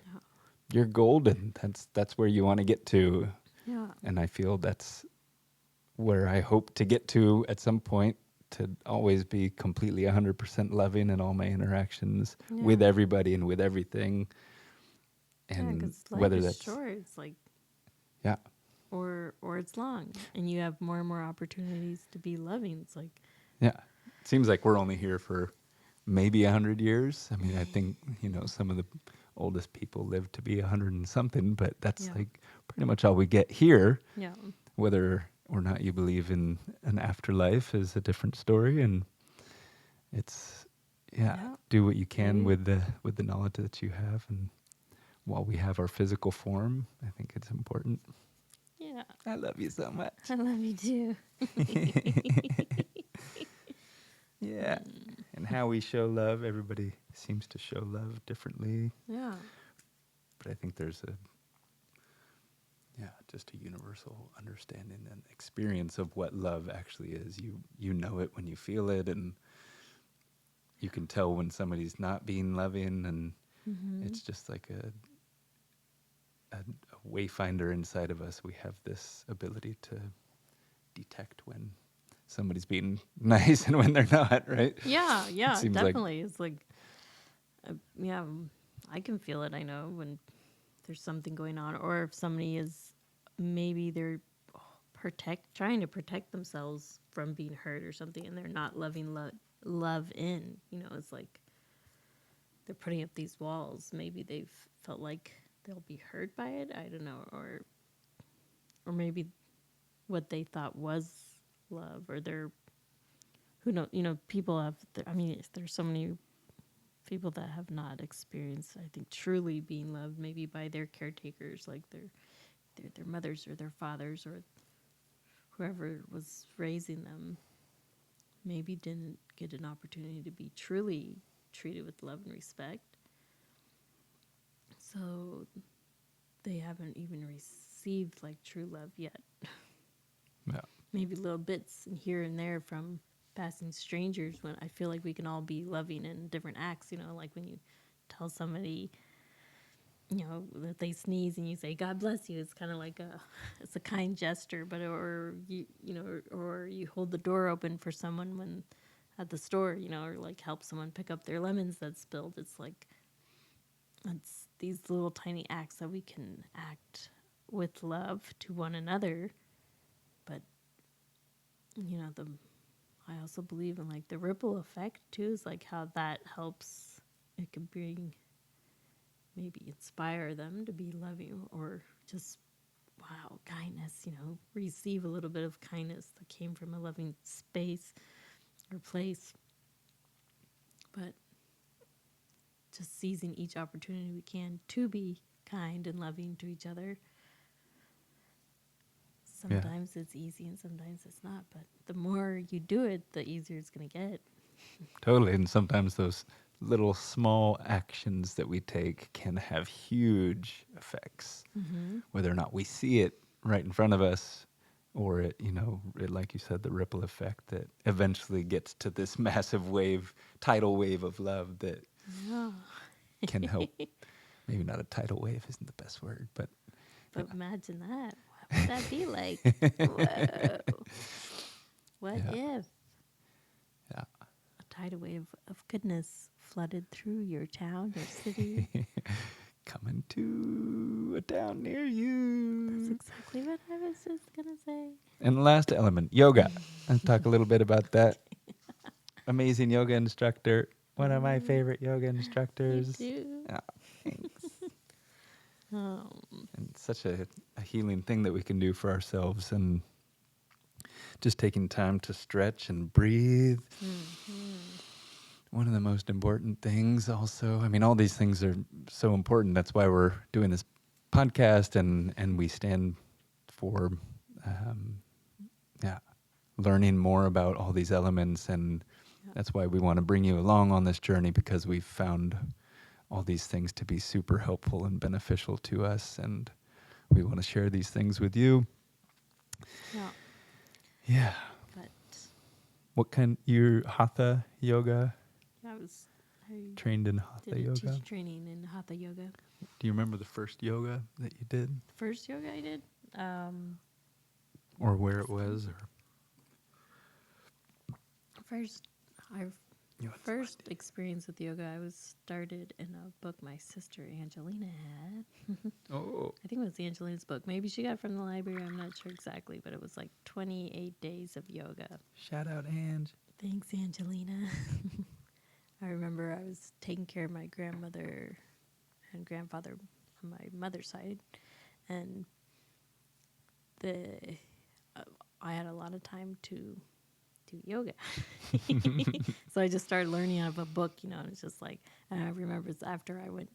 B: you're golden. That's where you want to get to.
A: Yeah.
B: And I feel that's where I hope to get to at some point, to always be completely 100% loving in all my interactions with
A: Yeah.
B: everybody and with everything. And
A: Because life
B: whether
A: is
B: that's
A: short. It's like,
B: yeah,
A: or it's long, and you have more and more opportunities to be loving. It's like,
B: yeah. It seems like we're only here for maybe 100 years. I mean, I think, some of the oldest people live to be 100 and something, but that's
A: Yeah.
B: like pretty much all we get here.
A: yeah,
B: Whether or not you believe in an afterlife is a different story, and it's
A: Yeah.
B: do what you can
A: Maybe.
B: with the knowledge that you have, and while we have our physical form, I think it's important.
A: yeah.
B: I love you so much.
A: I love you too.
B: Yeah. And how we show love, everybody seems to show love differently,
A: Yeah.
B: but I think there's just a universal understanding and experience of what love actually is. You know it when you feel it, and you can tell when somebody's not being loving, and it's just like a wayfinder inside of us. We have this ability to detect when somebody's being nice and when they're not, right?
A: Yeah, yeah,
B: seems like-
A: definitely. It's like, yeah, I can feel it. I know when there's something going on, or if somebody is, maybe they're trying to protect themselves from being hurt or something, and they're not loving love in. It's like they're putting up these walls. Maybe they've felt like they'll be hurt by it. I don't know, or maybe what they thought was love, or who know. People have. There's so many people that have not experienced, I think, truly being loved, maybe by their caretakers, like their mothers or their fathers or whoever was raising them. Maybe didn't get an opportunity to be truly treated with love and respect. So they haven't even received like true love yet.
B: Yeah.
A: Maybe little bits here and there from passing strangers, when I feel like we can all be loving in different acts, like when you tell somebody, that they sneeze and you say, God bless you. It's kind of like it's a kind gesture, but, or you hold the door open for someone when at the store, or like help someone pick up their lemons that spilled. It's like, it's these little tiny acts that we can act with love to one another. But, I also believe in like the ripple effect too, is like how that helps. It can maybe inspire them to be loving, or just, wow, kindness, receive a little bit of kindness that came from a loving space or place. But just seizing each opportunity we can to be kind and loving to each other. Sometimes it's easy and sometimes it's not, but the more you do it, the easier it's going to get.
B: Totally. And sometimes those little small actions that we take can have huge effects, whether or not we see it right in front of us, or it, like you said, the ripple effect that eventually gets to this massive tidal wave of love that can help. Maybe not a tidal wave isn't the best word, but
A: imagine that. What would that be like? Whoa. What if
B: yeah.
A: a tidal wave of goodness flooded through your town or city?
B: Coming to a town near you.
A: That's exactly what I was just going to say.
B: And the last element, yoga. Let's talk a little bit about that. Amazing yoga instructor. One of my favorite yoga instructors.
A: You do?
B: Oh, thanks.
A: Oh.
B: And it's such a healing thing that we can do for ourselves, and just taking time to stretch and breathe. One of the most important things also. All these things are so important. That's why we're doing this podcast, and we stand for learning more about all these elements, and that's why we want to bring you along on this journey, because we've found all these things to be super helpful and beneficial to us, and we want to share these things with you.
A: Yeah.
B: Yeah.
A: But
B: What kind? You're Hatha yoga?
A: I
B: Trained in Hatha
A: did a
B: yoga?
A: teacher training in Hatha yoga.
B: Do you remember the first yoga that you did?
A: First yoga I did?
B: Or where it was? Or
A: First experience with yoga, I was started in a book my sister Angelina had.
B: Oh.
A: I think it was Angelina's book. Maybe she got it from the library. I'm not sure exactly, but it was like 28 days of yoga.
B: Shout out, Ange.
A: Thanks, Angelina. I remember I was taking care of my grandmother and grandfather on my mother's side, and I had a lot of time to do yoga. So I just started learning out of a book, and it's just like, and I remember it's after I went,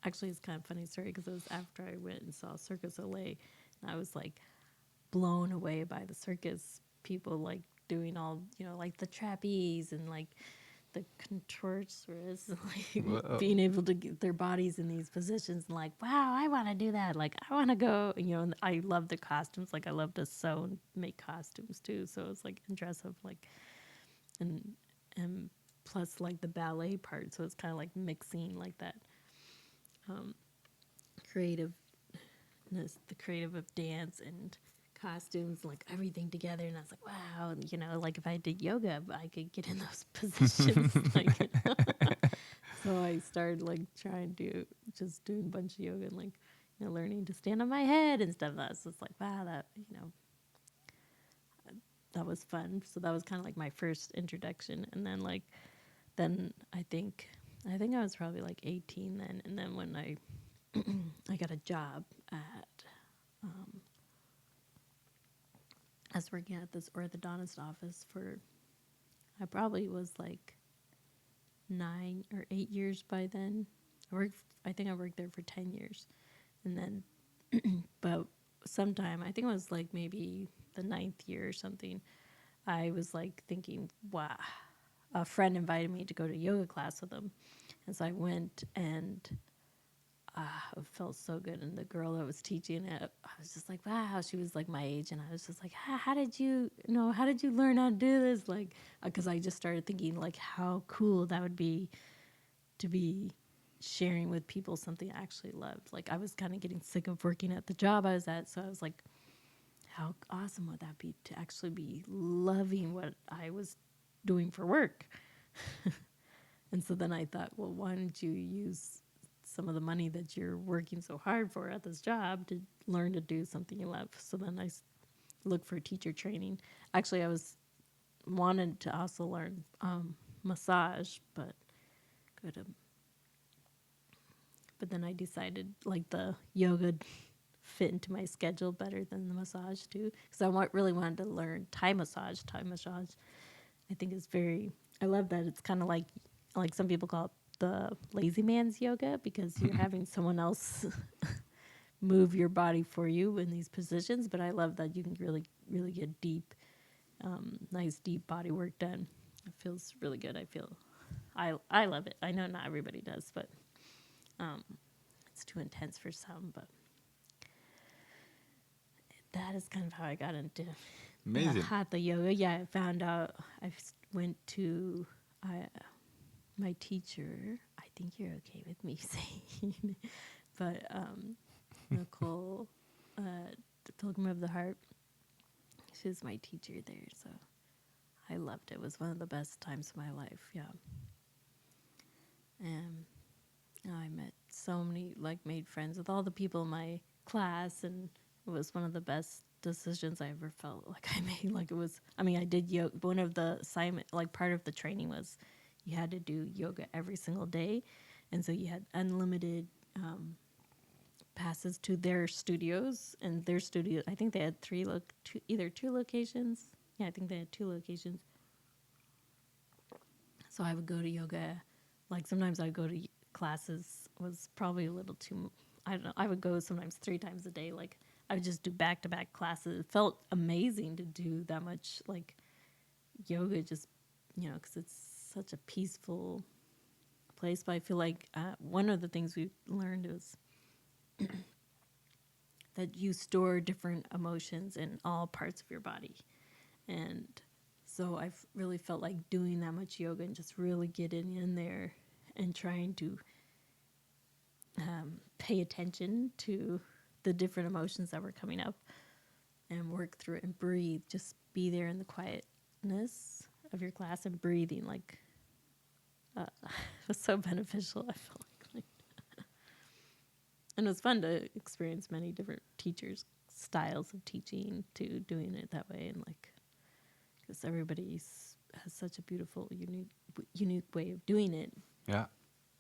A: actually it's kind of a funny story, because it was after I went and saw Circus Olay, and I was like blown away by the circus people, like doing all, like the trapeze and like the contortionists, like
B: Whoa.
A: being able to get their bodies in these positions, and like, wow, I want to do that. Like, I want to go, and I love the costumes. Like, I love to sew and make costumes too. So it's like, and dress up, like, and plus like the ballet part. So it's kind of like mixing like that creative the creative of dance and costumes, like everything together. And I was like, wow, you know, like if I did yoga, I could get in those positions. Like, so I started like trying to just doing a bunch of yoga and like, you know, learning to stand on my head and stuff. That's just like, wow, that, you know, that was fun. So that was kind of like my first introduction. And then like, then I think I was probably like 18 then. And then when I got a job at, I was working at this orthodontist office for, I probably was like 9 or 8 years by then. I think I worked there for 10 years. And then, but sometime, I think it was like maybe the 9th year or something, I was like thinking, wow, a friend invited me to go to yoga class with him. And so I went and it felt so good. And the girl that was teaching it, I was just like, wow, she was like my age. And I was just like, how did you learn how to do this? Like, because I just started thinking like how cool that would be to be sharing with people something I actually loved. Like I was kind of getting sick of working at the job I was at. So I was like, how awesome would that be to actually be loving what I was doing for work? And so then I thought, well, why don't you use some of the money that you're working so hard for at this job to learn to do something you love? So then I looked for teacher training. Actually, I wanted to also learn massage, but then I decided like the yoga fit into my schedule better than the massage too, because I really wanted to learn Thai massage. Thai massage, I think is I love that it's kind of like some people call it the lazy man's yoga, because you're having someone else move your body for you in these positions. But I love that you can really, really get deep, nice deep body work done. It feels really good. I love it. I know not everybody does, but it's too intense for some. But that is kind of how I got into
B: Amazing.
A: hatha yoga. Yeah, I found out. Went to my teacher. I think you're okay with me saying, but Nicole, the Pilgrim of the Heart. She was my teacher there, so I loved it. It was one of the best times of my life. Yeah, and I met so many, like, made friends with all the people in my class, and it was one of the best decisions I ever felt like I made. Like, it was, I mean, I did yoga. One of the assignment, like, part of the training was you had to do yoga every single day. And so you had unlimited passes to their studios. And their studio, I think they had either two locations. Yeah, I think they had 2 locations. So I would go to yoga. Like, sometimes I'd go to classes, was probably a little too, I don't know. I would go sometimes 3 times a day. Like, I would just do back-to-back classes. It felt amazing to do that much, like, yoga, just, you know, because it's such a peaceful place. But I feel like one of the things we learned was that you store different emotions in all parts of your body. And so I've really felt like doing that much yoga and just really getting in there and trying to pay attention to the different emotions that were coming up and work through it and breathe. Just be there in the quietness of your class and breathing. Like, it was so beneficial. I felt like and it was fun to experience many different teachers' styles of teaching, to doing it that way. And like, because everybody has such a beautiful, unique way of doing it.
B: Yeah.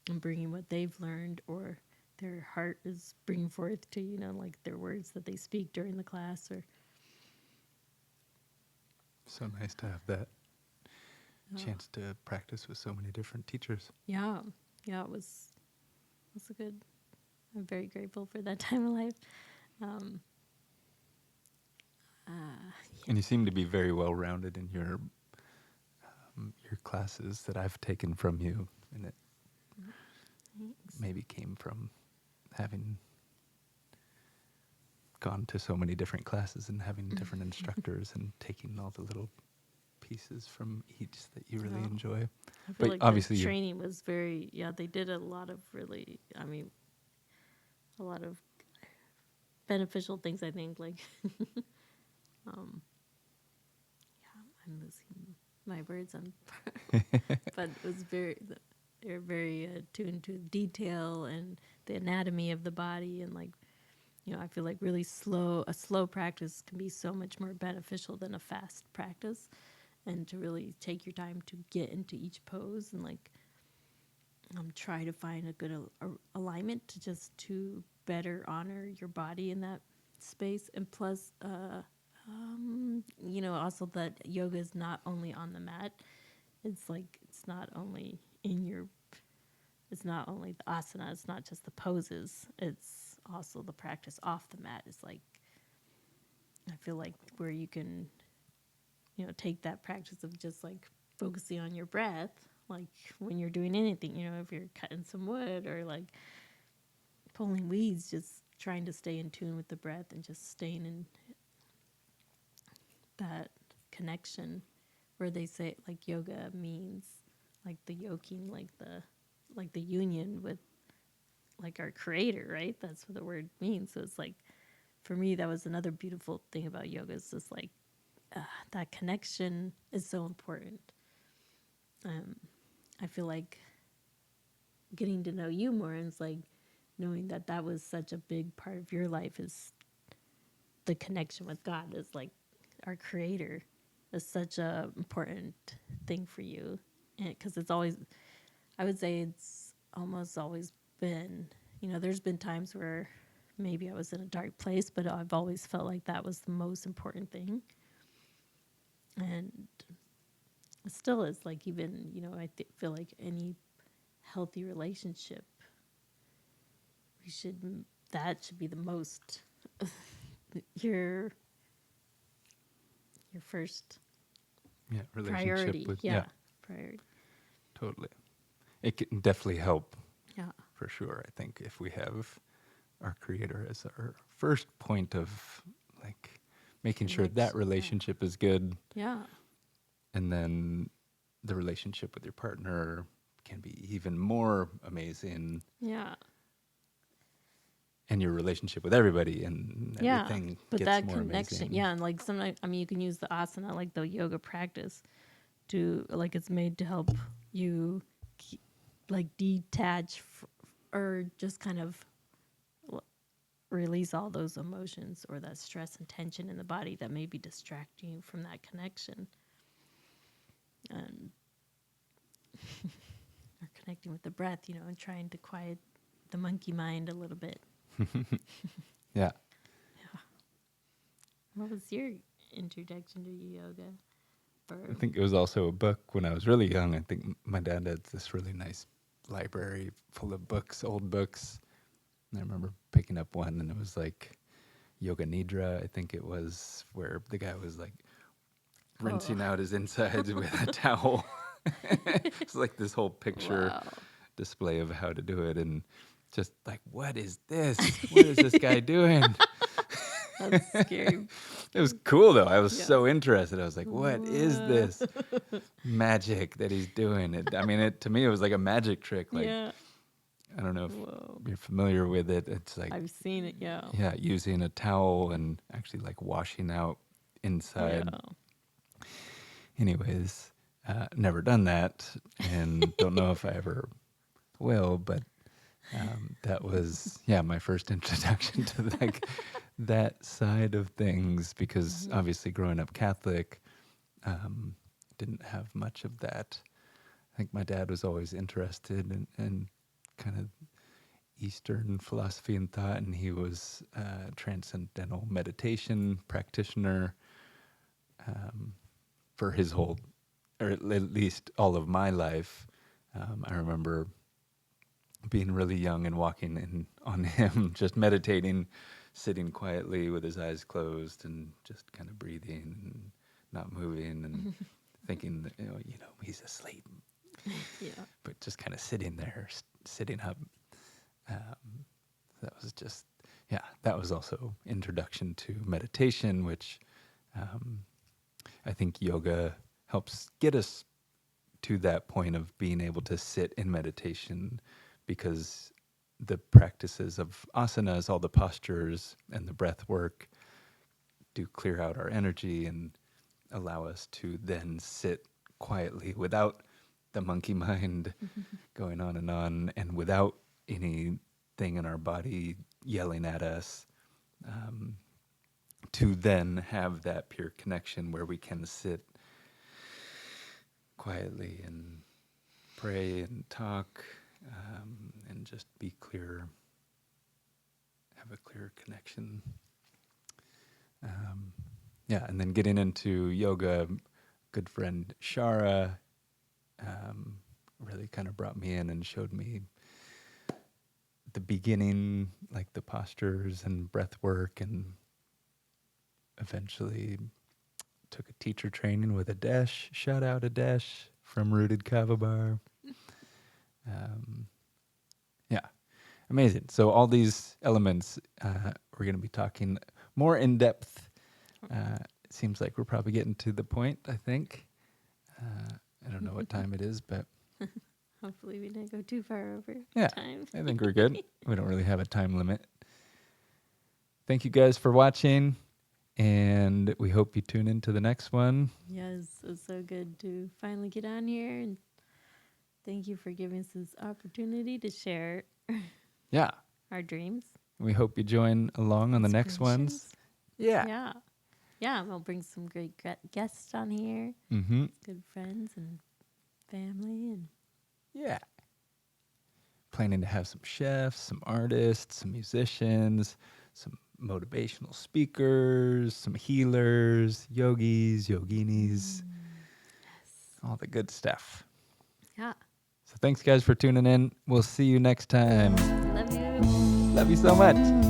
A: And bringing what they've learned or their heart is bringing forth to, you know, like their words that they speak during the class. Or
B: So nice to have that chance to practice with so many different teachers.
A: Yeah, it was a good. I'm very grateful for that time of life.
B: And you seem to be very well rounded in your classes that I've taken from you, and it
A: Thanks.
B: maybe came from having gone to so many different classes and having different instructors and taking all the little pieces from each that you really enjoy.
A: I feel
B: But
A: like
B: obviously
A: the training was very, they did a lot of really, I mean, a lot of beneficial things, I think. Like, yeah, I'm losing my words on, but it was they're very attuned to detail and the anatomy of the body, and like, I feel like really a slow practice can be so much more beneficial than a fast practice, and to really take your time to get into each pose and like try to find a good alignment to better honor your body in that space. And plus, also that yoga is not only on the mat. It's like, it's not only it's not only the asana, it's not just the poses, it's also the practice off the mat. It's like, I feel like where you can, take that practice of just like focusing on your breath, like when you're doing anything, if you're cutting some wood or like pulling weeds, just trying to stay in tune with the breath and just staying in that connection, where they say like yoga means like the yoking, like the union with like our creator, right? That's what the word means. So it's like, for me, that was another beautiful thing about yoga, is just like that connection is so important. I feel like getting to know you more, and it's like knowing that was such a big part of your life, is the connection with God, is like our creator, is such a important thing for you. And because it's always, I would say it's almost always been, there's been times where maybe I was in a dark place, but I've always felt like that was the most important thing. And it still is, like, even, I feel like any healthy relationship, that should be the most, your first
B: relationship
A: priority.
B: with
A: Priority.
B: totally. It can definitely help.
A: Yeah.
B: For sure. I think if we have our creator as our first point of like making sure that relationship is good.
A: Yeah.
B: And then the relationship with your partner can be even more amazing.
A: Yeah.
B: And your relationship with everybody and everything
A: but
B: gets
A: that
B: more
A: connection,
B: amazing.
A: yeah, and like sometimes, you can use the asana, like the yoga practice, to like, it's made to help you like detach or just kind of release all those emotions or that stress and tension in the body that may be distracting you from that connection, and or connecting with the breath, and trying to quiet the monkey mind a little bit.
B: Yeah.
A: What was your introduction to yoga?
B: I think it was also a book when I was really young. I think my dad had this really nice library full of books, old books. And I remember picking up one, and it was like Yoga Nidra, I think it was, where the guy was like rinsing out his insides with a towel. It's like this whole picture display of how to do it, and just like, what is this? What is this guy doing?
A: That's scary.
B: It was cool though. I was so interested. I was like, what is this magic that he's doing? To me, it was like a magic trick. Like, I don't know if you're familiar with it. It's like,
A: I've seen it, yeah.
B: Yeah, using a towel and actually like washing out inside.
A: Yeah.
B: Anyways, never done that, and don't know if I ever will, but that was, my first introduction to like that side of things, because obviously growing up Catholic, didn't have much of that. I think my dad was always interested in kind of Eastern philosophy and thought, and he was a transcendental meditation practitioner for his whole, or at least all of my life. I remember being really young and walking in on him, just meditating, sitting quietly with his eyes closed and just kind of breathing and not moving and thinking that, he's asleep. But just kind of sitting there, sitting up. That was just, that was also introduction to meditation, which I think yoga helps get us to that point of being able to sit in meditation, because the practices of asanas, all the postures and the breath work do clear out our energy and allow us to then sit quietly without the monkey mind going on and without anything in our body yelling at us, to then have that pure connection where we can sit quietly and pray and talk, and just be clear, have a clear connection. Yeah, and then getting into yoga, good friend Shara really kind of brought me in and showed me the beginning, like the postures and breath work, and eventually took a teacher training with Adesh. Shout out Adesh from Rooted Kava Bar. Yeah, amazing. So all these elements we're going to be talking more in depth. It seems like we're probably getting to the point, I think. I don't know what time it is, but
A: Hopefully we didn't go too far over
B: yeah,
A: time.
B: I think we're good. We don't really have a time limit. Thank you guys for watching, and we hope you tune into the next one.
A: Yes, it's so good to finally get on here, and thank you for giving us this opportunity to share
B: Yeah,
A: our dreams.
B: we hope you join along on the next ones.
A: Inspirations. Yeah, and we'll bring some great guests on here.
B: Mm-hmm.
A: Good friends and family, and
B: Yeah. Planning to have some chefs, some artists, some musicians, some motivational speakers, some healers, yogis, yoginis, all the good stuff.
A: yeah.
B: So thanks, guys, for tuning in. We'll see you next time.
A: Love you.
B: Love you so much.